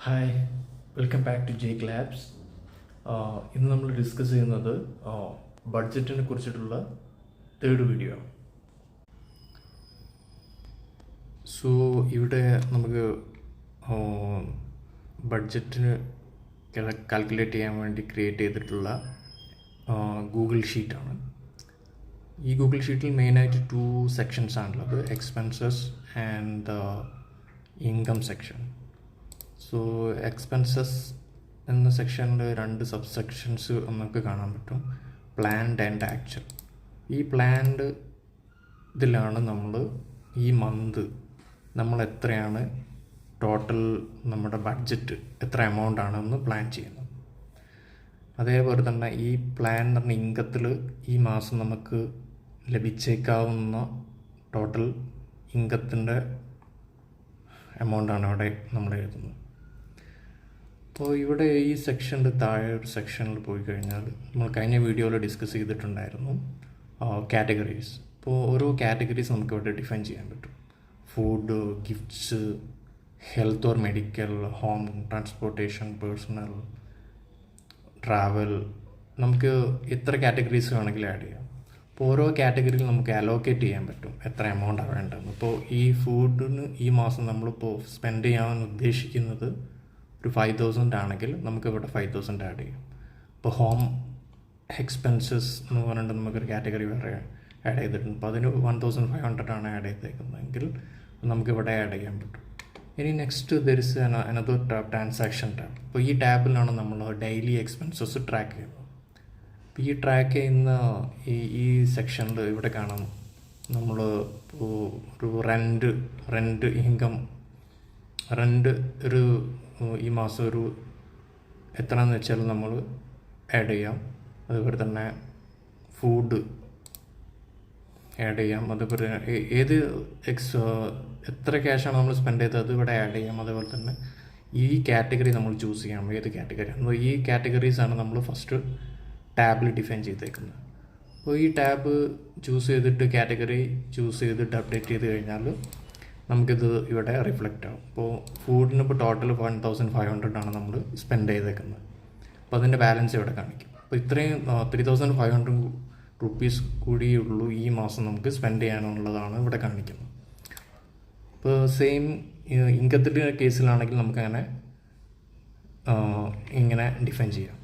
Hi, welcome back to Jake labs. ഇന്ന് നമ്മൾ discuss ചെയ്യുന്നത് ബഡ്ജറ്റിനെ കുറിച്ചിട്ടുള്ള തേർഡ് വീഡിയോ ആണ്. സോ ഇവിടെ നമുക്ക് ബഡ്ജറ്റിന് കാൽക്കുലേറ്റ് ചെയ്യാൻ വേണ്ടി ക്രിയേറ്റ് ചെയ്തിട്ടുള്ള ഗൂഗിൾ ഷീറ്റാണ്. ഈ ഗൂഗിൾ ഷീറ്റിൽ മെയിനായിട്ട് 2 സെക്ഷൻസ് ആണുള്ളത്, expenses and income section. So expenses എന്ന സെക്ഷനിൽ 2 സബ് സെക്ഷൻസ് നമുക്ക് കാണാൻ പറ്റും, പ്ലാൻഡ് ആൻഡ് ആക്ച്വൽ. ഈ പ്ലാൻഡ് ഇതിലാണ് നമ്മൾ ഈ മന്ത് നമ്മൾ എത്രയാണ് ടോട്ടൽ നമ്മുടെ ബഡ്ജറ്റ് എത്ര എമൗണ്ട് ആണെന്ന് പ്ലാൻ ചെയ്യുന്നത്. അതേപോലെ തന്നെ ഈ പ്ലാൻ എന്ന് പറഞ്ഞ ഇൻകത്തിൽ ഈ മാസം നമുക്ക് ലഭിച്ചേക്കാവുന്ന ടോട്ടൽ ഇൻകത്തിൻ്റെ എമൗണ്ടാണ് അവിടെ നമ്മൾ എഴുതുന്നത്. അപ്പോൾ ഇവിടെ ഈ സെക്ഷൻ്റെ താഴെ ഒരു സെക്ഷനിൽ പോയി കഴിഞ്ഞാൽ നമ്മൾ കഴിഞ്ഞ വീഡിയോയിൽ ഡിസ്കസ് ചെയ്തിട്ടുണ്ടായിരുന്നു കാറ്റഗറീസ്. അപ്പോൾ ഓരോ കാറ്റഗറീസ് നമുക്ക് ഇവിടെ ഡിഫൈൻ ചെയ്യാൻ പറ്റും. Food, gifts, health or medical, home, transportation, personal, travel, നമുക്ക് എത്ര കാറ്റഗറീസ് വേണമെങ്കിലും ആഡ് ചെയ്യാം. അപ്പോൾ ഓരോ കാറ്റഗറിയിൽ നമുക്ക് അലോക്കേറ്റ് ചെയ്യാൻ പറ്റും എത്ര എമൗണ്ടാണ് വേണ്ടതെന്ന്. ഇപ്പോൾ ഈ ഫുഡിന് ഈ മാസം നമ്മളിപ്പോൾ സ്പെൻഡ് ചെയ്യാൻ ഉദ്ദേശിക്കുന്നത് ഒരു 5,000 ആണെങ്കിൽ നമുക്കിവിടെ 5,000 ആഡ് ചെയ്യും. ഇപ്പോൾ ഹോം എക്സ്പെൻസസ് എന്ന് പറഞ്ഞിട്ട് നമുക്കൊരു കാറ്റഗറി വേറെ ആഡ് ചെയ്തിട്ടുണ്ട്. അപ്പോൾ അതിന് 1,500 ആണ് ആഡ് ചെയ്തേക്കുന്നതെങ്കിൽ നമുക്കിവിടെ ആഡ് ചെയ്യാൻ പറ്റും. ഇനി next there is another tab, transaction tab. അപ്പോൾ ഈ ടാബിലാണ് നമ്മൾ ഡെയിലി എക്സ്പെൻസസ് ട്രാക്ക് ചെയ്യുന്നത്. അപ്പോൾ ഈ ട്രാക്ക് ചെയ്യുന്ന ഈ സെക്ഷനിൽ ഇവിടെ കാണാം നമ്മൾ ഒരു റെൻറ്റ് ഇൻകം, റെൻറ്റ് ഒരു ഈ മാസം ഒരു എത്രയാണെന്ന് വെച്ചാൽ നമ്മൾ ആഡ് ചെയ്യാം. അതുപോലെ തന്നെ ഫുഡ് ആഡ് ചെയ്യാം. അതുപോലെ ഏത് എത്ര ക്യാഷാണ് നമ്മൾ സ്പെൻഡ് ചെയ്തത് അത് ഇവിടെ ആഡ് ചെയ്യാം. അതുപോലെ തന്നെ ഈ കാറ്റഗറി നമ്മൾ ചൂസ് ചെയ്യാം, ഏത് കാറ്റഗറി. അപ്പോൾ ഈ കാറ്റഗറീസാണ് നമ്മൾ ഫസ്റ്റ് ടാബിൽ ഡിഫൈൻ ചെയ്തേക്കുന്നത്. അപ്പോൾ ഈ ടാബ് ചൂസ് ചെയ്തിട്ട് കാറ്റഗറി ചൂസ് ചെയ്തിട്ട് അപ്ഡേറ്റ് ചെയ്ത് കഴിഞ്ഞാൽ നമുക്കിത് ഇവിടെ റിഫ്ലക്റ്റ് ആവും. ഇപ്പോൾ ഫുഡിന് ഇപ്പോൾ ടോട്ടൽ 1,500 ആണ് നമ്മൾ സ്പെൻഡ് ചെയ്തേക്കുന്നത്. അപ്പോൾ അതിൻ്റെ ബാലൻസ് ഇവിടെ കാണിക്കും. അപ്പോൾ ഇത്രയും 3,500 റുപ്പീസ് കൂടിയുള്ളൂ ഈ മാസം നമുക്ക് സ്പെൻഡ് ചെയ്യാനുള്ളതാണ് ഇവിടെ കാണിക്കുന്നത്. ഇപ്പോൾ സെയിം ഇൻകത്തിൻ്റെ കേസിലാണെങ്കിൽ നമുക്കങ്ങനെ ഇങ്ങനെ ഡിഫൈൻ ചെയ്യാം.